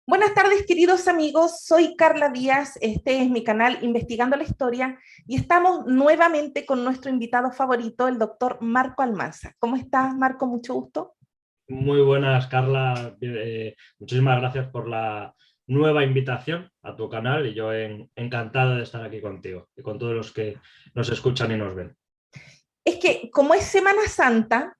Buenas tardes, queridos amigos. Soy Carla Díaz. Este es mi canal Investigando la Historia y estamos nuevamente con nuestro invitado favorito, el doctor Marco Almanza. ¿Cómo estás, Marco? Mucho gusto. Muy buenas, Carla. Muchísimas gracias por la nueva invitación a tu canal y yo encantado de estar aquí contigo y con todos los que nos escuchan y nos ven. Es que como es Semana Santa,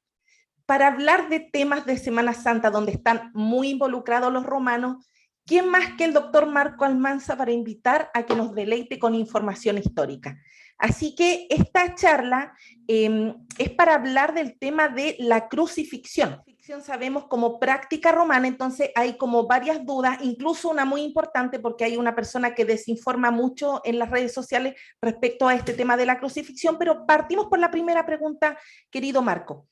para hablar de temas de Semana Santa donde están muy involucrados los romanos, ¿quién más que el doctor Marco Almanza para invitar a que nos deleite con información histórica? Así que esta charla es para hablar del tema de la crucifixión. Sabemos como práctica romana, entonces hay como varias dudas, incluso una muy importante porque hay una persona que desinforma mucho en las redes sociales respecto a este tema de la crucifixión, pero partimos por la primera pregunta, querido Marco.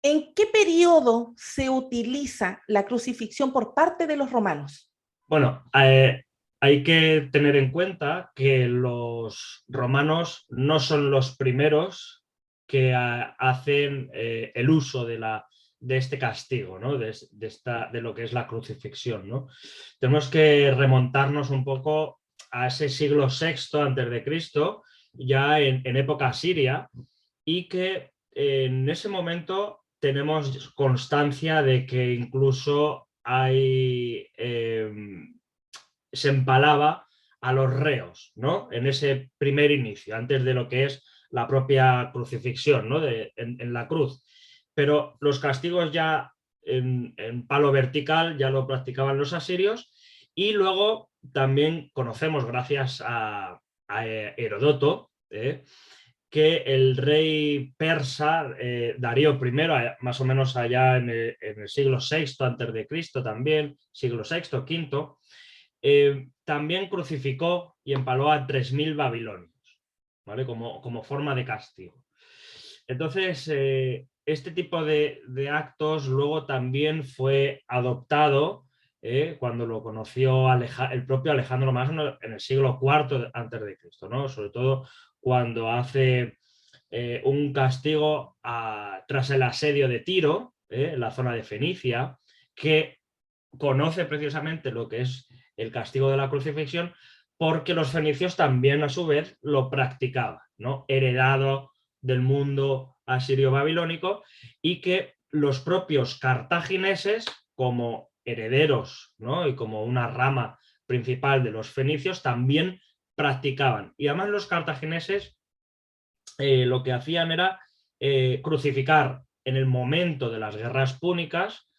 ¿En qué periodo se utiliza la crucifixión por parte de los romanos? Bueno, hay que tener en cuenta que los romanos no son los primeros que hacen el uso de este castigo, ¿no? de lo que es la crucifixión, ¿no? Tenemos que remontarnos un poco a ese siglo VI antes de Cristo, ya en época siria, y que en ese momento tenemos constancia de que incluso se empalaba a los reos, ¿no? En ese primer inicio, antes de lo que es la propia crucifixión, ¿no? en la cruz. Pero los castigos ya en palo vertical ya lo practicaban los asirios, y luego también conocemos, gracias a Herodoto, que el rey persa Darío I, más o menos allá en el siglo VI antes de Cristo, también siglo VI, V, también crucificó y empaló a 3.000 babilonios, ¿vale? Como forma de castigo. Entonces, este tipo de actos luego también fue adoptado cuando lo conoció el propio Alejandro Magno en el siglo IV antes de Cristo, ¿no? Sobre todo cuando hace un castigo tras el asedio de Tiro, en la zona de Fenicia, que conoce precisamente lo que es el castigo de la crucifixión, porque los fenicios también a su vez lo practicaban, ¿no? Heredado del mundo asirio-babilónico, y que los propios cartagineses, como herederos, ¿no? Y como una rama principal de los fenicios, también practicaban. Y además los cartagineses lo que hacían era crucificar en el momento de las guerras púnicas,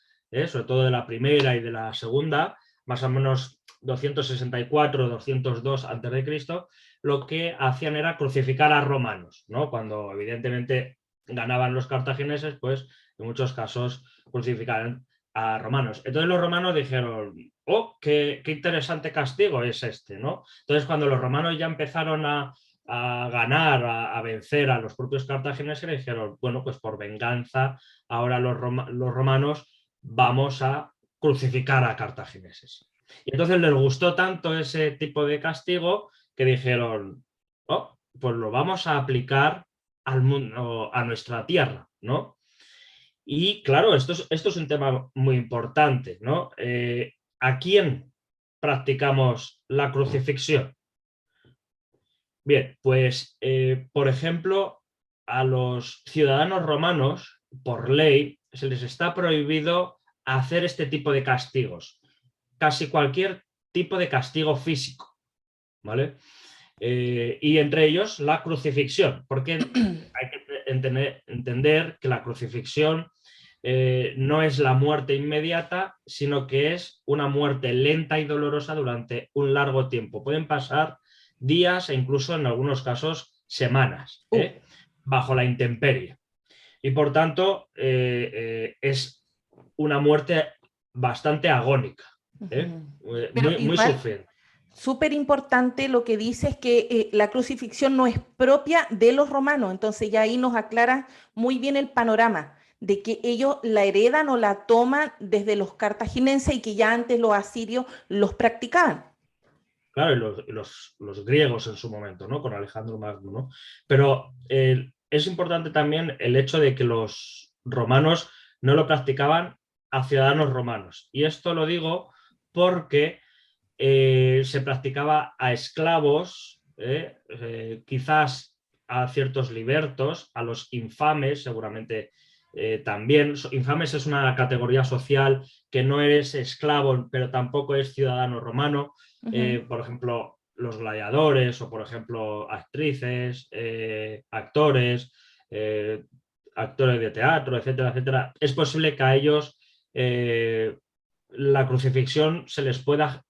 sobre todo de la primera y de la segunda, más o menos 264-202 a.C., lo que hacían era crucificar a romanos, ¿no? Cuando evidentemente ganaban los cartagineses, pues en muchos casos crucificaban a romanos. Entonces los romanos dijeron, oh, qué interesante castigo es este, ¿no? Entonces cuando los romanos ya empezaron a ganar, a vencer a los propios cartagineses, le dijeron, bueno, pues por venganza, ahora los romanos vamos a crucificar a cartagineses. Y entonces les gustó tanto ese tipo de castigo que dijeron, oh, pues lo vamos a aplicar al mundo, a nuestra tierra, ¿no? Y claro, esto es un tema muy importante, ¿no? ¿A quién practicamos la crucifixión? Bien, pues, por ejemplo, a los ciudadanos romanos, por ley, se les está prohibido hacer este tipo de castigos. Casi cualquier tipo de castigo físico, ¿vale? Y entre ellos la crucifixión, porque hay que entender que la crucifixión no es la muerte inmediata, sino que es una muerte lenta y dolorosa durante un largo tiempo. Pueden pasar días e incluso en algunos casos semanas, bajo la intemperie. Y por tanto es una muerte bastante agónica, Pero muy igual, sufrida. súper importante lo que dice es que la crucifixión no es propia de los romanos, entonces ya ahí nos aclara muy bien el panorama de que ellos la heredan o la toman desde los cartaginenses y que ya antes los asirios los practicaban. Claro, y los griegos en su momento, ¿no? Con Alejandro Magno, ¿no? Pero es importante también el hecho de que los romanos no lo practicaban a ciudadanos romanos. Y esto lo digo porque se practicaba a esclavos, quizás a ciertos libertos, a los infames, seguramente también. Infames es una categoría social que no eres esclavo, pero tampoco es ciudadano romano. Por ejemplo, los gladiadores o, por ejemplo, actrices, actores, actores de teatro, etcétera, etcétera. Es posible que a ellos la crucifixión se les pueda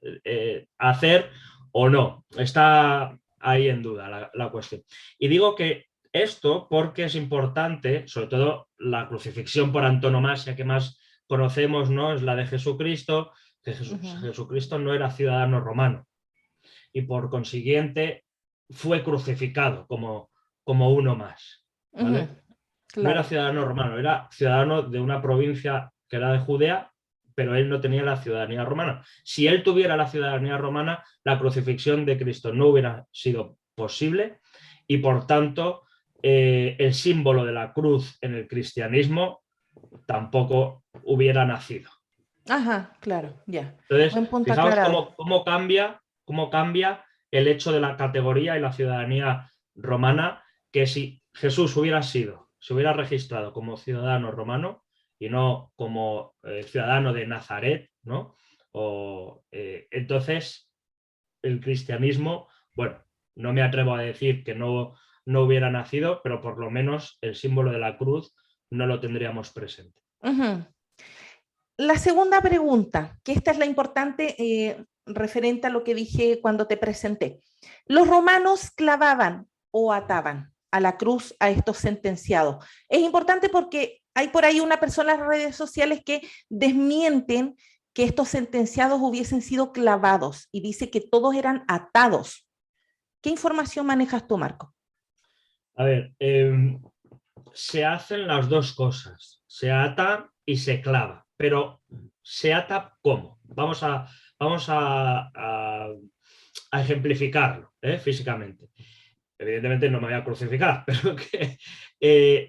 hacer o no. Está ahí en duda la cuestión. Y digo que esto porque es importante, sobre todo la crucifixión por antonomasia que más conocemos, ¿no? Es la de Jesucristo, que Jesucristo no era ciudadano romano y por consiguiente fue crucificado como uno más, ¿vale? Claro. No era ciudadano romano, era ciudadano de una provincia que era de Judea, pero él no tenía la ciudadanía romana. Si él tuviera la ciudadanía romana, la crucifixión de Cristo no hubiera sido posible y por tanto el símbolo de la cruz en el cristianismo tampoco hubiera nacido. Ajá, claro, ya. Entonces, Buen punto fijaos aclarado. cómo cambia el hecho de la categoría y la ciudadanía romana, que si Jesús se hubiera registrado como ciudadano romano y no como ciudadano de Nazaret, ¿no? Entonces, el cristianismo, bueno, no me atrevo a decir que no hubiera nacido, pero por lo menos el símbolo de la cruz no lo tendríamos presente. La segunda pregunta, que esta es la importante referente a lo que dije cuando te presenté. Los romanos clavaban o ataban a la cruz a estos sentenciados. Es importante porque hay por ahí una persona en las redes sociales que desmienten que estos sentenciados hubiesen sido clavados y dice que todos eran atados. ¿Qué información manejas tú, Marco? A ver, se hacen las dos cosas, se ata y se clava, pero ¿se ata cómo? Vamos a ejemplificarlo físicamente. Evidentemente no me voy a crucificar, pero que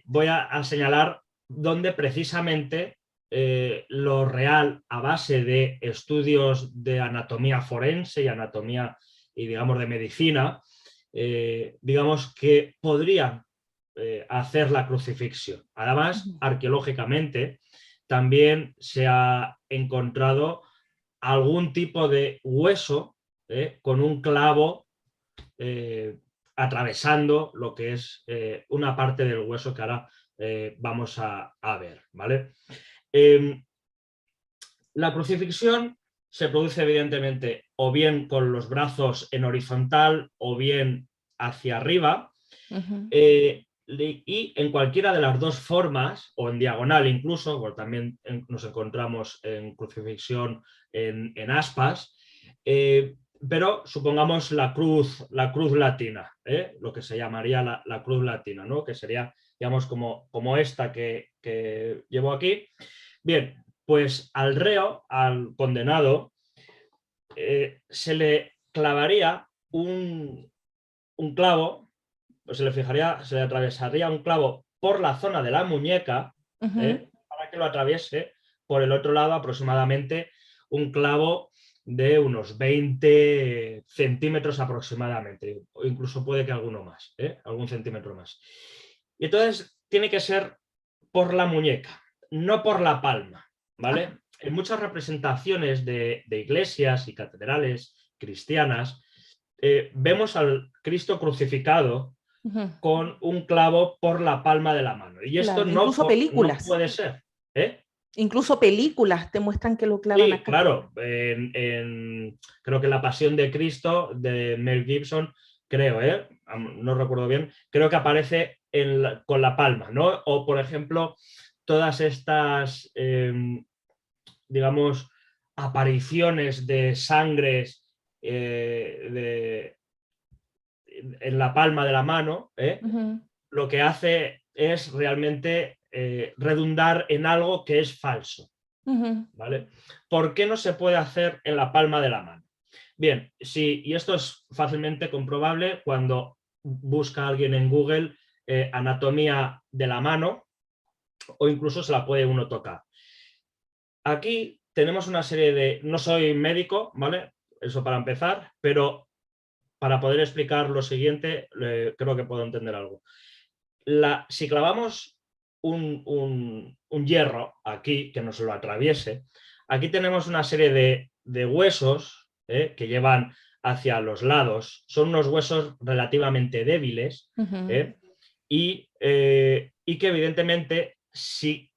voy a señalar dónde precisamente lo real, a base de estudios de anatomía forense y anatomía y digamos de medicina, digamos que podrían hacer la crucifixión. Además, arqueológicamente también se ha encontrado algún tipo de hueso con un clavo atravesando lo que es una parte del hueso que ahora vamos a ver, ¿vale? La crucifixión se produce evidentemente o bien con los brazos en horizontal o bien hacia arriba, y en cualquiera de las dos formas, o en diagonal incluso, porque también nos encontramos en crucifixión en aspas, pero supongamos la cruz latina, lo que se llamaría la cruz latina, ¿no? Que sería, digamos, como esta que llevo aquí. Bien, pues al reo, al condenado, se le clavaría un clavo, pues se le atravesaría un clavo por la zona de la muñeca, para que lo atraviese por el otro lado aproximadamente un clavo de unos 20 centímetros aproximadamente, o incluso puede que alguno más, algún centímetro más. Y entonces tiene que ser por la muñeca, no por la palma, ¿vale? En muchas representaciones de iglesias y catedrales cristianas vemos al Cristo crucificado con un clavo por la palma de la mano. Y esto claro, incluso películas. No puede ser. Incluso películas te muestran que lo clavan acá. Claro. Creo que La Pasión de Cristo de Mel Gibson, creo, no recuerdo bien, creo que aparece con la palma, ¿no? O, por ejemplo, todas estas, digamos, apariciones de sangres en la palma de la mano, lo que hace es realmente redundar en algo que es falso. ¿Vale? ¿Por qué no se puede hacer en la palma de la mano? Bien, sí, y esto es fácilmente comprobable cuando busca alguien en Google anatomía de la mano, o incluso se la puede uno tocar. Aquí tenemos una serie de... No soy médico, ¿vale? Eso para empezar, pero para poder explicar lo siguiente, creo que puedo entender algo. Si clavamos un hierro aquí, que nos lo atraviese, aquí tenemos una serie de huesos que llevan hacia los lados. Son unos huesos relativamente débiles y que evidentemente si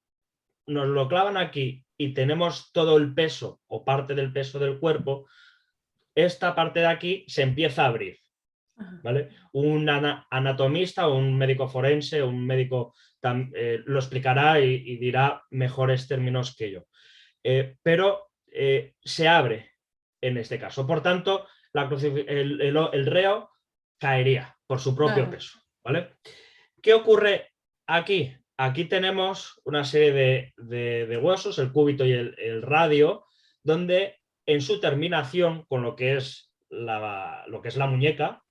nos lo clavan aquí y tenemos todo el peso o parte del peso del cuerpo, esta parte de aquí se empieza a abrir. ¿Vale? Un anatomista o un médico forense, un médico lo explicará y dirá mejores términos que yo. Pero se abre en este caso. Por tanto, el reo caería por su propio peso. ¿Vale? ¿Qué ocurre aquí? Aquí tenemos una serie de huesos, el cúbito y el radio, donde en su terminación con lo que es la muñeca,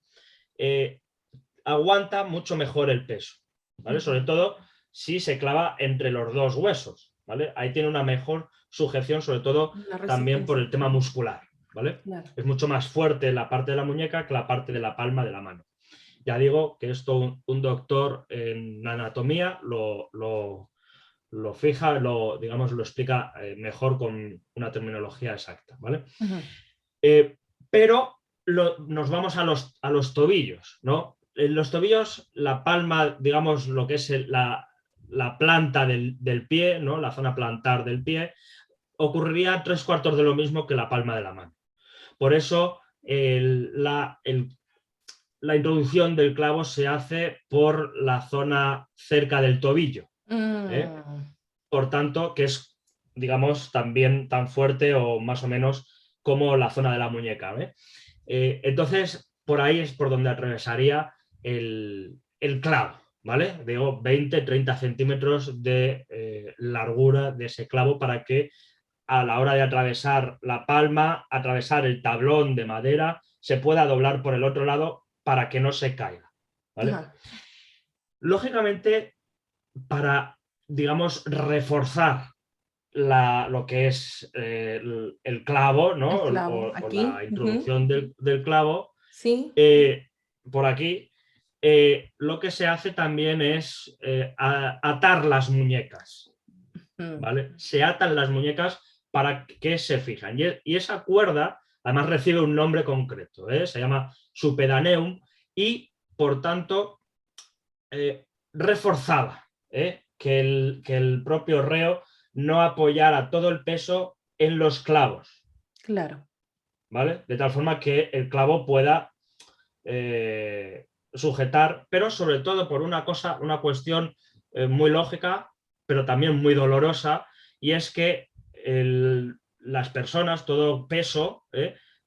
aguanta mucho mejor el peso, ¿vale? Sobre todo si se clava entre los dos huesos, ¿vale? Ahí tiene una mejor sujeción, sobre todo también por el tema muscular, ¿vale? Claro. Es mucho más fuerte la parte de la muñeca que la parte de la palma de la mano. Ya digo que esto un doctor en anatomía lo fija, digamos, lo explica mejor con una terminología exacta, ¿vale? Pero nos vamos a los tobillos, ¿no? En los tobillos, la palma, digamos, lo que es la planta del pie, ¿no? La zona plantar del pie, ocurriría 3/4 de lo mismo que la palma de la mano. Por eso la introducción del clavo se hace por la zona cerca del tobillo. Por tanto, que es, digamos, también tan fuerte o más o menos como la zona de la muñeca. Entonces, por ahí es por donde atravesaría el clavo, ¿vale? Digo, 20-30 centímetros de largura de ese clavo para que a la hora de atravesar la palma, atravesar el tablón de madera, se pueda doblar por el otro lado para que no se caiga, ¿vale? Lógicamente, para, digamos, reforzar lo que es el clavo, ¿no? O la introducción del clavo, ¿sí? Por aquí, lo que se hace también es atar las muñecas, ¿vale? Se atan las muñecas para que se fijan. Y esa cuerda, además, recibe un nombre concreto, se llama supedaneum y, por tanto, reforzaba que el propio reo no apoyara todo el peso en los clavos. Claro. ¿Vale? De tal forma que el clavo pueda sujetar, pero sobre todo por una cuestión muy lógica, pero también muy dolorosa, y es que las personas, todo peso,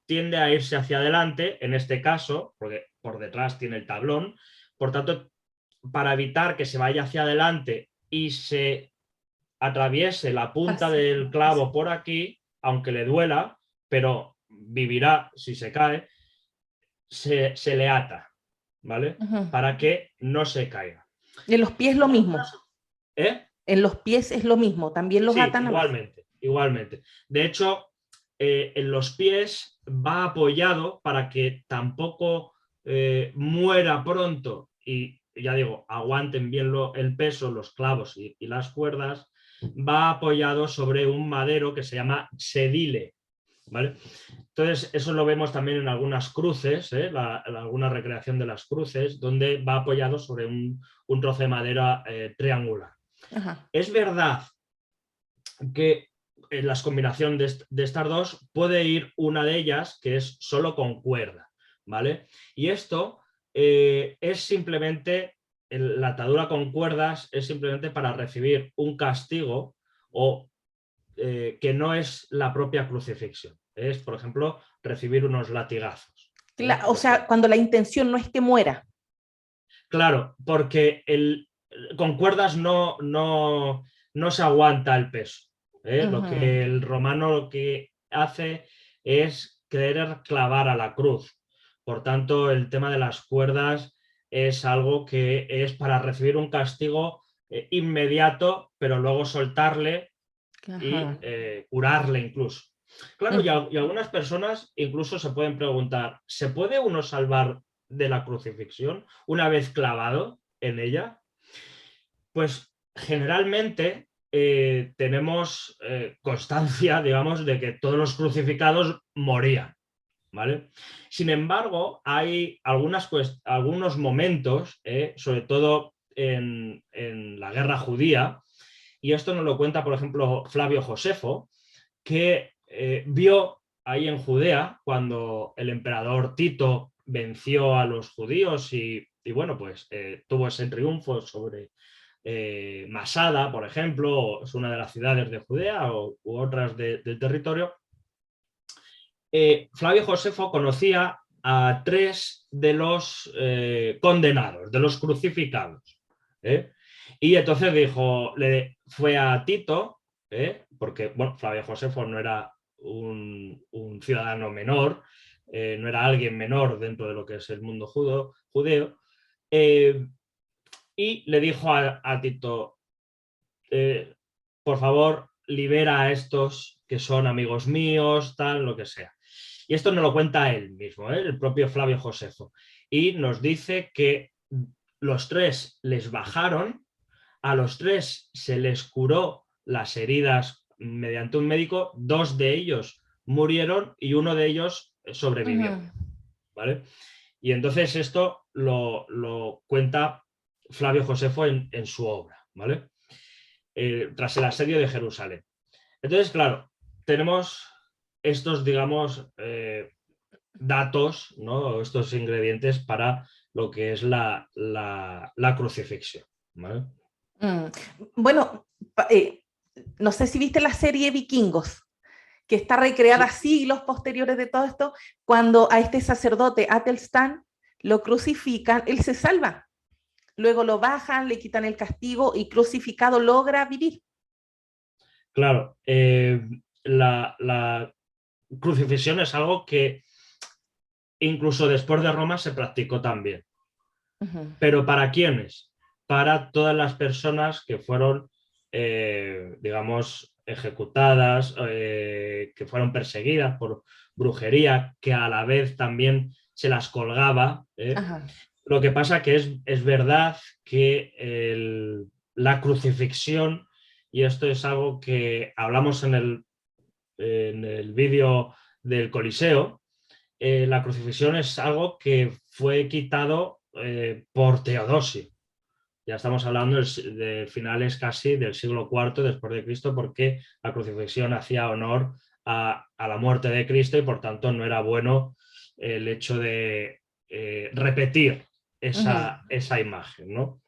tiende a irse hacia adelante, en este caso, porque por detrás tiene el tablón, por tanto, para evitar que se vaya hacia adelante y se atraviese la punta del clavo por aquí, aunque le duela, pero vivirá si se cae, se le ata, ¿vale? Para que no se caiga. Y en los pies lo mismo. ¿Eh? En los pies es lo mismo, también los atan. Igualmente. De hecho, en los pies va apoyado para que tampoco muera pronto y, ya digo, aguanten bien el peso, los clavos y las cuerdas. Va apoyado sobre un madero que se llama sedile, ¿vale? Entonces, eso lo vemos también en algunas cruces, alguna recreación de las cruces, donde va apoyado sobre un trozo de madera triangular. Ajá. Es verdad que en la combinación de estas dos puede ir una de ellas que es solo con cuerda, ¿vale? Y esto es simplemente, la atadura con cuerdas es simplemente para recibir un castigo o que no es la propia crucifixión. Es, por ejemplo, recibir unos latigazos. O sea, cuando la intención no es que muera. Claro, porque con cuerdas no se aguanta el peso. Lo que el romano lo que hace es querer clavar a la cruz. Por tanto, el tema de las cuerdas es algo que es para recibir un castigo inmediato, pero luego soltarle y Ajá. curarle incluso. Claro, Mm. y algunas personas incluso se pueden preguntar, ¿se puede uno salvar de la crucifixión una vez clavado en ella? Pues generalmente tenemos constancia, digamos, de que todos los crucificados morían, ¿vale? Sin embargo, hay algunos momentos, sobre todo en la guerra judía, y esto nos lo cuenta, por ejemplo, Flavio Josefo, que vio ahí en Judea cuando el emperador Tito venció a los judíos y bueno, pues tuvo ese triunfo sobre Masada, por ejemplo, es una de las ciudades de Judea u otras del territorio. Flavio Josefo conocía a 3 de los condenados, de los crucificados. Y entonces fue a Tito, porque bueno, Flavio Josefo no era un ciudadano menor, no era alguien menor dentro de lo que es el mundo judeo, y le dijo a Tito, por favor, libera a estos que son amigos míos, tal, lo que sea. Y esto nos lo cuenta él mismo, el propio Flavio Josefo. Y nos dice que los 3 les bajaron, a los 3 se les curó las heridas mediante un médico, 2 de ellos murieron y uno de ellos sobrevivió. Ujú. ¿Vale? Y entonces esto lo cuenta Flavio Josefo en su obra, ¿vale? Tras el asedio de Jerusalén. Entonces, claro, tenemos estos, digamos, datos, ¿no? Estos ingredientes para lo que es la crucifixión, ¿vale? Mm. Bueno, no sé si viste la serie Vikingos, que está recreada Sí, siglos posteriores de todo esto, cuando a este sacerdote Atelstan lo crucifican, él se salva. Luego lo bajan, le quitan el castigo y crucificado logra vivir. claro. La crucifixión es algo que incluso después de Roma se practicó también. Ujú. ¿Pero para quiénes? Para todas las personas que fueron, digamos, ejecutadas, que fueron perseguidas por brujería, que a la vez también se las colgaba. Ajá. Lo que pasa que es verdad que la crucifixión, y esto es algo que hablamos en el vídeo del Coliseo, la crucifixión es algo que fue quitado por Teodosio. Ya estamos hablando de finales casi del siglo IV después de Cristo, porque la crucifixión hacía honor a la muerte de Cristo y por tanto no era bueno el hecho de repetir Ujú. esa imagen, ¿no?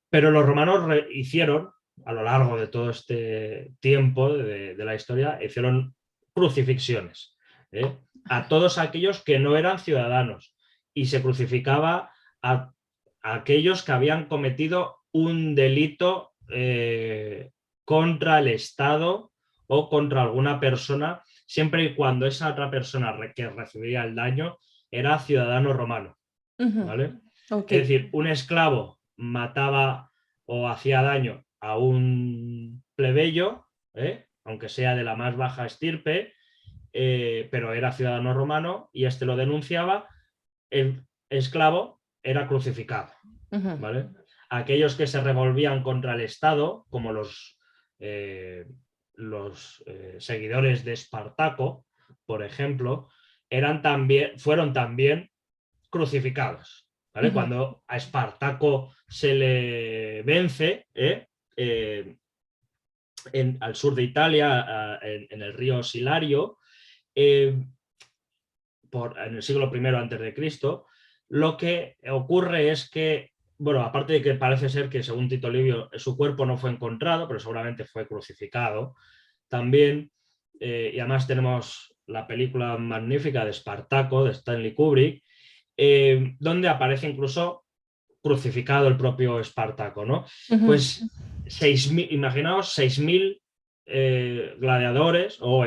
Pero los romanos hicieron, a lo largo de todo este tiempo de la historia, hicieron crucifixiones, a todos aquellos que no eran ciudadanos, y se crucificaba a aquellos que habían cometido un delito contra el Estado o contra alguna persona, siempre y cuando esa otra persona que recibía el daño era ciudadano romano, Ujú. ¿vale? Ok. Es decir, un esclavo mataba o hacía daño a un plebeyo, aunque sea de la más baja estirpe, pero era ciudadano romano y este lo denunciaba, el esclavo era crucificado, Ujú. ¿vale? Aquellos que se revolvían contra el Estado, como los seguidores de Espartaco, por ejemplo, fueron también crucificados, ¿vale? Ujú. Cuando a Espartaco se le vence, al sur de Italia, en el río Silario, eh, en el siglo I antes de Cristo, lo que ocurre es que, bueno, aparte de que parece ser que según Tito Livio su cuerpo no fue encontrado, pero seguramente fue crucificado, también, y además tenemos la película magnífica de Espartaco, de Stanley Kubrick, donde aparece incluso crucificado el propio Espartaco, ¿no? Ujú. Pues imaginaos 6.000 gladiadores o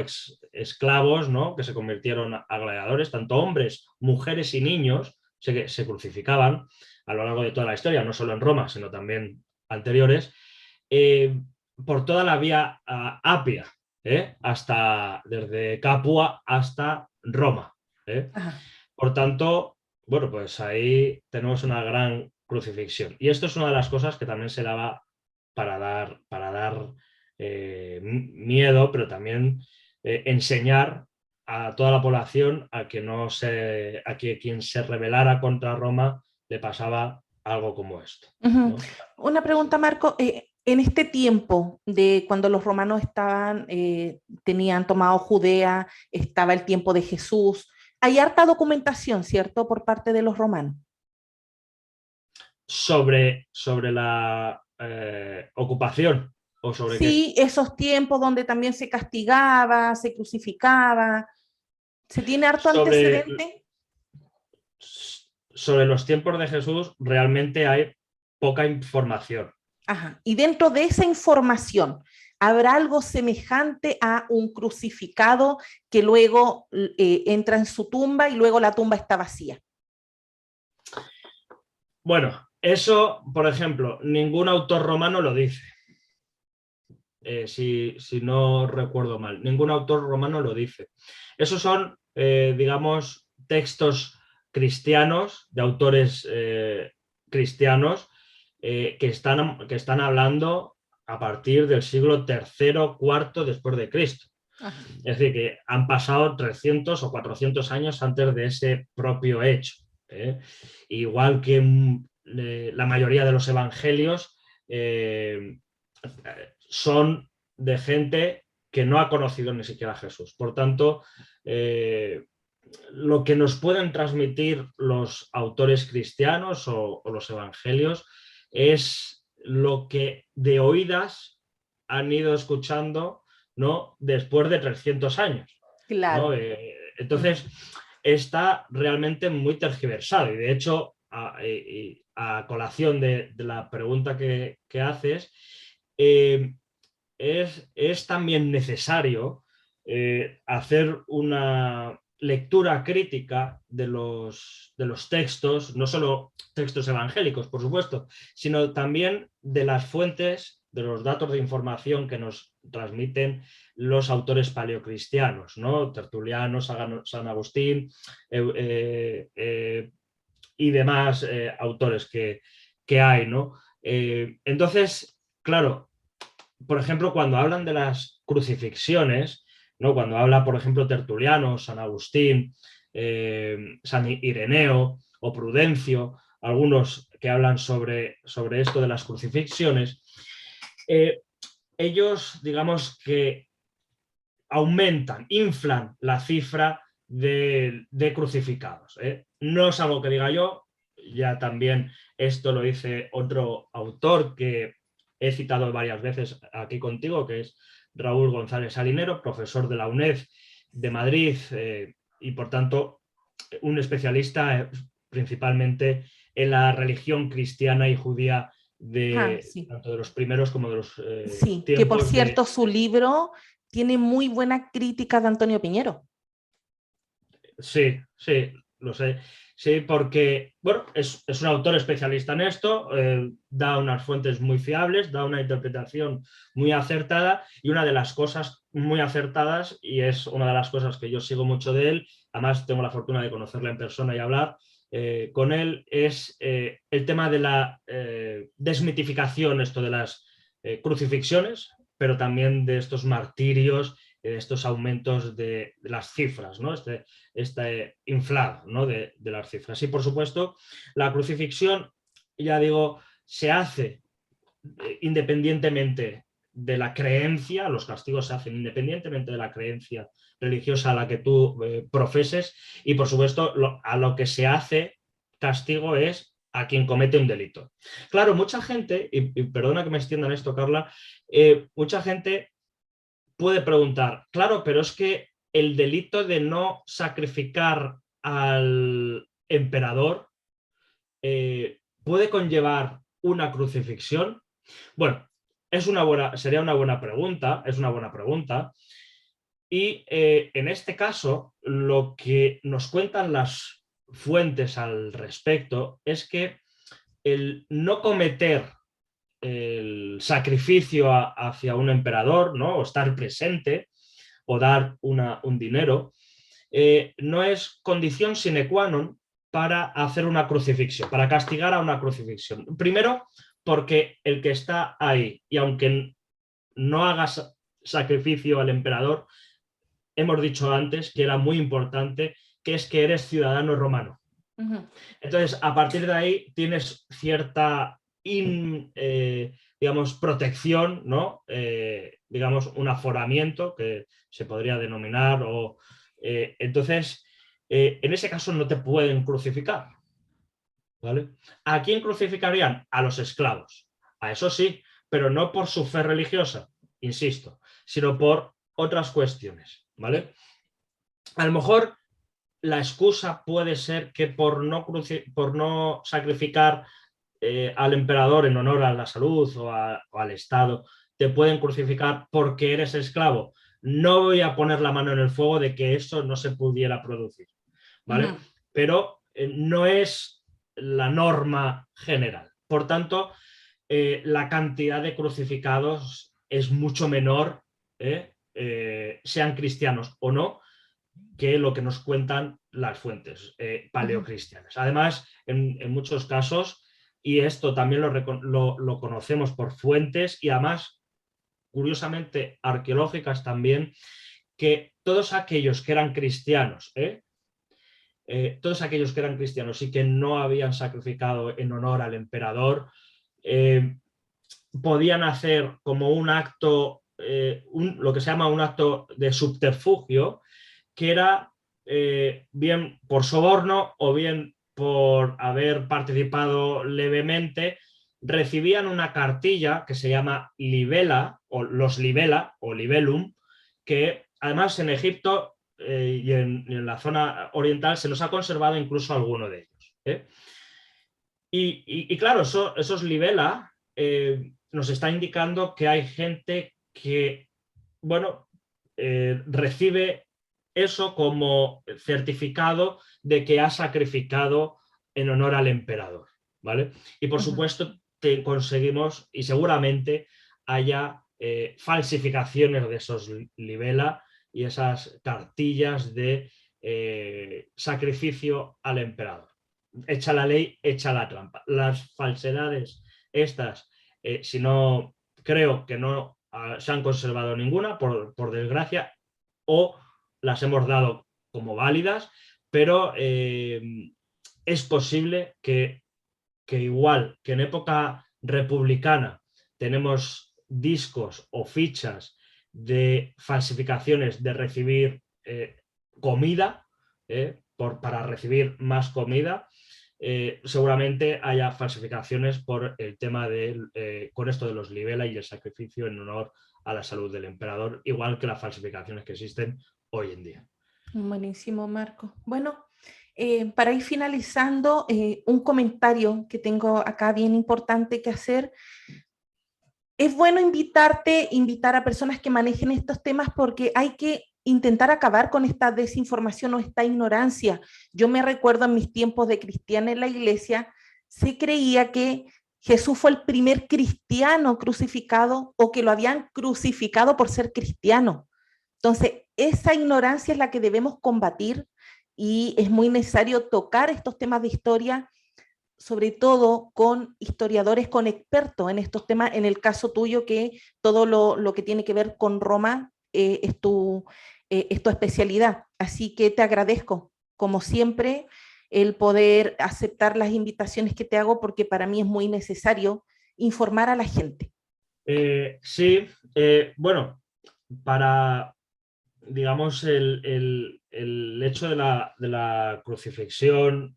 esclavos, ¿no? Que se convirtieron a gladiadores, tanto hombres, mujeres y niños se crucificaban a lo largo de toda la historia, no solo en Roma, sino también anteriores. por toda la vía Apia, hasta desde Capua hasta Roma. Por tanto, bueno, pues ahí tenemos una gran crucifixión. Y esto es una de las cosas que también se daba para dar miedo, pero también enseñar a toda la población a que quien se rebelara contra Roma le pasaba algo como esto, ¿no? Una pregunta, Marco. En este tiempo de cuando los romanos tenían tomado Judea, estaba el tiempo de Jesús, hay harta documentación, ¿cierto?, por parte de los romanos. Sobre la ocupación o sobre qué. Sí, esos tiempos donde también se castigaba, se crucificaba. ¿Se tiene harto Sobre, antecedente? sobre los tiempos de Jesús realmente hay poca información. Ajá. Y dentro de esa información, ¿habrá algo semejante a un crucificado que luego entra en su tumba y luego la tumba está vacía? Bueno, eso, por ejemplo, ningún autor romano lo dice. Si no recuerdo mal, ningún autor romano lo dice. Esos son, digamos, textos cristianos, de autores cristianos, que están hablando a partir del siglo III, IV después de Cristo. Ajá. Es decir, que han pasado 300 o 400 años antes de ese propio hecho. Igual que la mayoría de los evangelios son de gente que no ha conocido ni siquiera a Jesús. Por tanto, lo que nos pueden transmitir los autores cristianos o los evangelios es lo que de oídas han ido escuchando, ¿no?, después de 300 años. Claro. ¿No? Entonces, está realmente muy tergiversado. Y de hecho, a colación de la pregunta que haces, es también necesario hacer una lectura crítica de los textos, no solo textos evangélicos, por supuesto, sino también de las fuentes, de los datos de información que nos transmiten los autores paleocristianos, ¿no? Tertuliano, San Agustín y demás autores que hay, ¿no? Entonces, claro, por ejemplo, cuando hablan de las crucifixiones, ¿no?, cuando habla, por ejemplo, Tertuliano, San Agustín, San Ireneo o Prudencio, algunos que hablan sobre esto de las crucifixiones, ellos, digamos que aumentan, inflan la cifra de crucificados. No es algo que diga yo, ya también esto lo dice otro autor que he citado varias veces aquí contigo, que es Raúl González Salinero, profesor de la UNED de Madrid y por tanto un especialista principalmente en la religión cristiana y judía Sí. tanto de los primeros como de los Sí, que por tiempos cierto su libro tiene muy buena crítica de Antonio Piñero. Sí, sí, lo sé. Sí, porque, bueno, es un autor especialista en esto, da unas fuentes muy fiables, da una interpretación muy acertada y una de las cosas muy acertadas, y es una de las cosas que yo sigo mucho de él, además tengo la fortuna de conocerle en persona y hablar con él, es el tema de la desmitificación, esto de las crucifixiones, pero también de estos martirios, estos aumentos de las cifras, ¿no? Este inflado, ¿no?, de las cifras. Y por supuesto, la crucifixión, ya digo, se hace independientemente de la creencia, los castigos se hacen independientemente de la creencia religiosa a la que tú profeses, y por supuesto a lo que se hace castigo es a quien comete un delito. Claro, mucha gente, y perdona que me extienda en esto, Carla, mucha gente puede preguntar, claro, pero es que el delito de no sacrificar al emperador puede conllevar una crucifixión. Bueno, sería una buena pregunta, es una buena pregunta. Y en este caso, lo que nos cuentan las fuentes al respecto es que el no cometer el sacrificio hacia un emperador, ¿no? O estar presente o dar un dinero, no es condición sine qua non para hacer una crucifixión, para castigar a una crucifixión. Primero, porque el que está ahí, y aunque no hagas sacrificio al emperador, hemos dicho antes que era muy importante, que es que eres ciudadano romano. Entonces, a partir de ahí tienes cierta, digamos, protección, ¿no? Digamos, un aforamiento que se podría denominar. Entonces, en ese caso no te pueden crucificar, ¿vale? ¿A quién crucificarían? A los esclavos. A eso sí, pero no por su fe religiosa, insisto, sino por otras cuestiones, ¿vale? A lo mejor la excusa puede ser que por no sacrificar al emperador en honor a la salud o al Estado, te pueden crucificar porque eres esclavo. No voy a poner la mano en el fuego de que eso no se pudiera producir, ¿vale? Pero no es la norma general. Por tanto, la cantidad de crucificados es mucho menor, sean cristianos o no, que lo que nos cuentan las fuentes paleocristianas. Además, en muchos casos, y esto también lo conocemos por fuentes y además, curiosamente, arqueológicas también, que todos aquellos que eran cristianos, todos aquellos que eran cristianos y que no habían sacrificado en honor al emperador, podían hacer como un acto, lo que se llama un acto de subterfugio, que era bien por soborno o bien por haber participado levemente, recibían una cartilla que se llama libela, o los libela, o libellum, que además en Egipto y en la zona oriental se nos ha conservado incluso alguno de ellos. Y claro, esos libela nos está indicando que hay gente que, bueno, recibe eso como certificado de que ha sacrificado en honor al emperador, ¿vale? Y por supuesto conseguimos, y seguramente haya falsificaciones de esos libela y esas cartillas de sacrificio al emperador. Echa la ley, echa la trampa. Las falsedades estas, si no, creo que no se han conservado ninguna, por desgracia, o las hemos dado como válidas, pero es posible que igual que en época republicana tenemos discos o fichas de falsificaciones de recibir comida, para recibir más comida, seguramente haya falsificaciones por el tema con esto de los libela y el sacrificio en honor a la salud del emperador, igual que las falsificaciones que existen hoy en día. Buenísimo, Marco. Bueno, para ir finalizando, un comentario que tengo acá bien importante que hacer. Es bueno invitar a personas que manejen estos temas porque hay que intentar acabar con esta desinformación o esta ignorancia. Yo me recuerdo en mis tiempos de cristiana en la iglesia, se creía que Jesús fue el primer cristiano crucificado o que lo habían crucificado por ser cristiano. Entonces, esa ignorancia es la que debemos combatir y es muy necesario tocar estos temas de historia, sobre todo con historiadores, con expertos en estos temas, en el caso tuyo, que todo lo que tiene que ver con Roma es tu especialidad. Así que te agradezco, como siempre, el poder aceptar las invitaciones que te hago, porque para mí es muy necesario informar a la gente. Sí, bueno, para, digamos, el hecho de la crucifixión,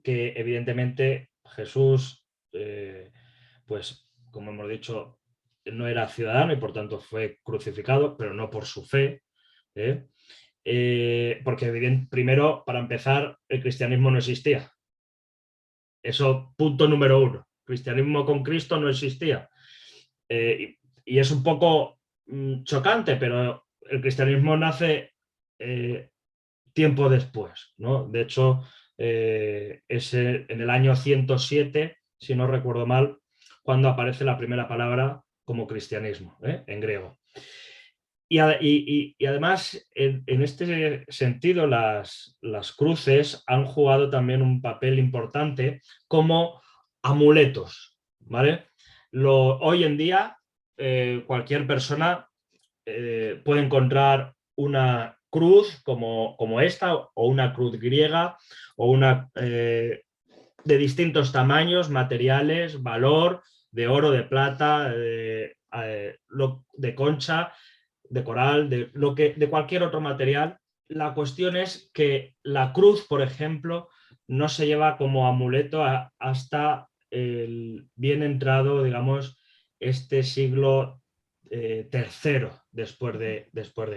que evidentemente Jesús, pues como hemos dicho, no era ciudadano y por tanto fue crucificado, pero no por su fe, porque primero, para empezar, el cristianismo no existía. Eso, punto número uno. Cristianismo con Cristo no existía. Y es un poco chocante, pero el cristianismo nace tiempo después, ¿no? De hecho, en el año 107 si no recuerdo mal, cuando aparece la primera palabra como cristianismo, en griego. Y además, en este sentido, las cruces han jugado también un papel importante como amuletos, ¿vale? Hoy en día, cualquier persona puede encontrar una cruz como esta, o una cruz griega, o una de distintos tamaños, materiales, valor, de oro, de plata, de concha, de coral, de cualquier otro material. La cuestión es que la cruz, por ejemplo, no se lleva como amuleto hasta el bien entrado, digamos, este siglo tercero después de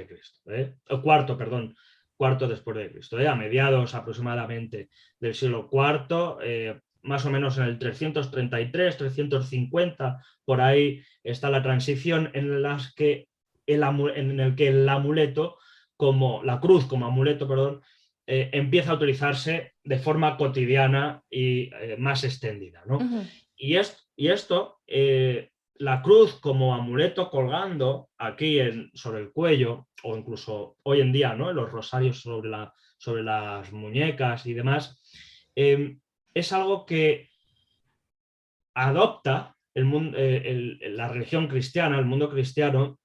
Cristo, o cuarto, perdón, cuarto después de Cristo, a mediados aproximadamente del siglo IV, más o menos en el 333, 350, por ahí está la transición en el que el amuleto, como la cruz como amuleto, perdón, empieza a utilizarse de forma cotidiana y más extendida, ¿no? Ujú. Y esto, la cruz como amuleto colgando aquí sobre el cuello, o incluso hoy en día, ¿no?, en los rosarios sobre las muñecas y demás, es algo que adopta la religión cristiana, el mundo cristiano,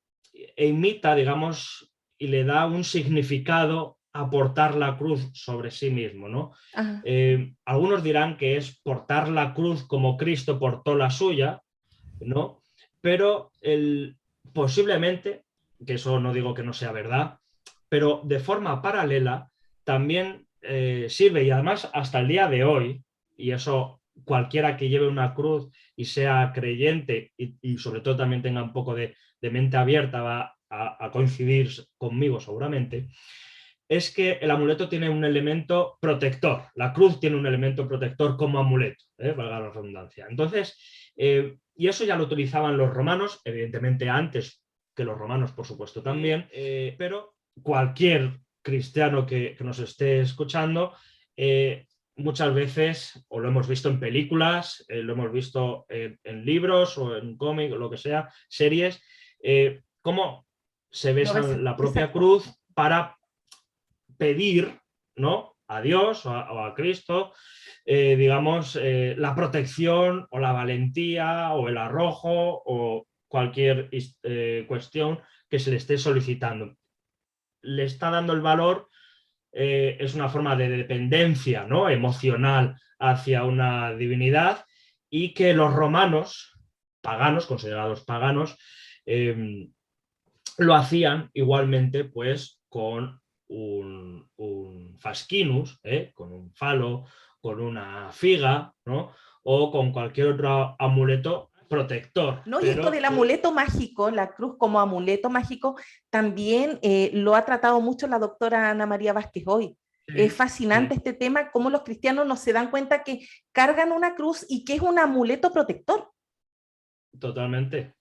e imita, digamos, y le da un significado a portar la cruz sobre sí mismo, ¿no? Ajá. Algunos dirán que es portar la cruz como Cristo portó la suya, ¿no? Pero posiblemente, que eso no digo que no sea verdad, pero de forma paralela también sirve, y además hasta el día de hoy, y eso cualquiera que lleve una cruz y sea creyente y sobre todo también tenga un poco de mente abierta va a coincidir conmigo seguramente, es que el amuleto tiene un elemento protector. La cruz tiene un elemento protector como amuleto, valga la redundancia. Entonces, y eso ya lo utilizaban los romanos, evidentemente antes que los romanos, por supuesto, también, pero cualquier cristiano que nos esté escuchando, muchas veces, o lo hemos visto en películas, lo hemos visto en libros o en cómics, o lo que sea, series, cómo se Lo ves, besan la propia exacto. cruz para pedir, ¿no?, a Dios o a Cristo, digamos, la protección o la valentía o el arrojo o cualquier cuestión que se le esté solicitando. Le está dando el valor, es una forma de dependencia, ¿no?, emocional hacia una divinidad, y que los romanos, paganos, considerados paganos, lo hacían igualmente pues con un fascinus, con un falo, con una figa, ¿no?, o con cualquier otro amuleto protector. ¿No? Y esto Pero del amuleto mágico, la cruz como amuleto mágico, también lo ha tratado mucho la doctora Ana María Vázquez hoy. Es sí, fascinante este tema, cómo los cristianos no se dan cuenta que cargan una cruz y que es un amuleto protector. totalmente,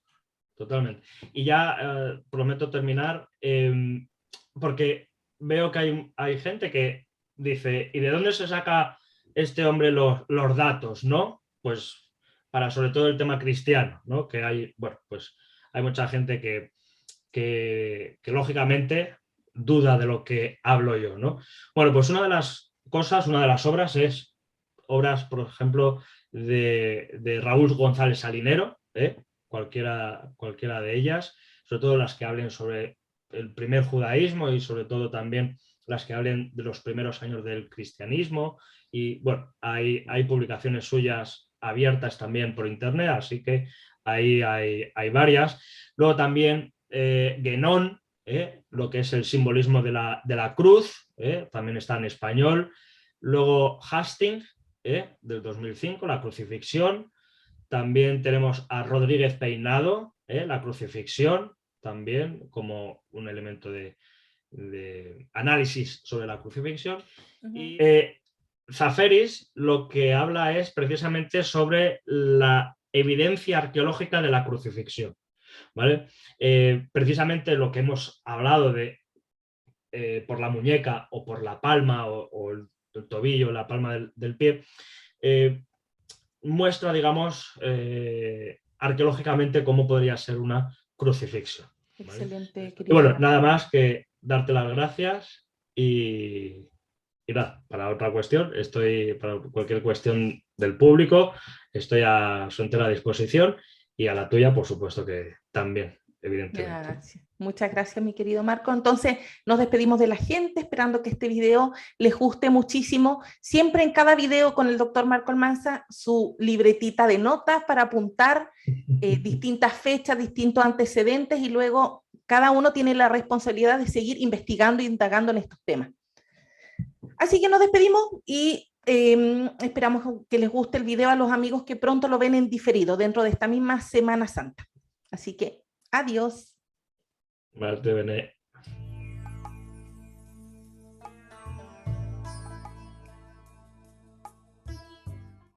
totalmente. Y ya prometo terminar, porque veo que hay gente que dice, ¿y de dónde se saca este hombre los datos, no? Pues para sobre todo el tema cristiano, ¿no? Que hay, bueno, pues hay mucha gente que lógicamente duda de lo que hablo yo, ¿no? Bueno, pues una de las cosas, una de las obras es obras, por ejemplo, de Raúl González Salinero, cualquiera de ellas, sobre todo las que hablen sobre el primer judaísmo y sobre todo también las que hablen de los primeros años del cristianismo. Y bueno, hay publicaciones suyas abiertas también por internet, así que ahí hay varias. Luego también Guénon, lo que es el simbolismo de la cruz, también está en español. Luego Hastings, del 2005, la crucifixión. También tenemos a Rodríguez Peinado, la crucifixión, también como un elemento de análisis sobre la crucifixión. Uh -huh. Y Zaferis lo que habla es precisamente sobre la evidencia arqueológica de la crucifixión, ¿vale? Precisamente lo que hemos hablado de por la muñeca o por la palma o el tobillo, la palma del pie, muestra, digamos, arqueológicamente cómo podría ser una crucifixión. ¿Vale? Excelente, Y bueno, querido. nada más que darte las gracias y nada, para otra cuestión, para cualquier cuestión del público, estoy a su entera disposición y a la tuya, por supuesto que también, evidentemente. Gracias. Muchas gracias, mi querido Marco. Entonces, nos despedimos de la gente, esperando que este video les guste muchísimo. Siempre en cada video con el doctor Marco Almanza, su libretita de notas para apuntar distintas fechas, distintos antecedentes, y luego cada uno tiene la responsabilidad de seguir investigando e indagando en estos temas. Así que nos despedimos y esperamos que les guste el video a los amigos que pronto lo ven en diferido dentro de esta misma Semana Santa. Así que, adiós. Marte bene.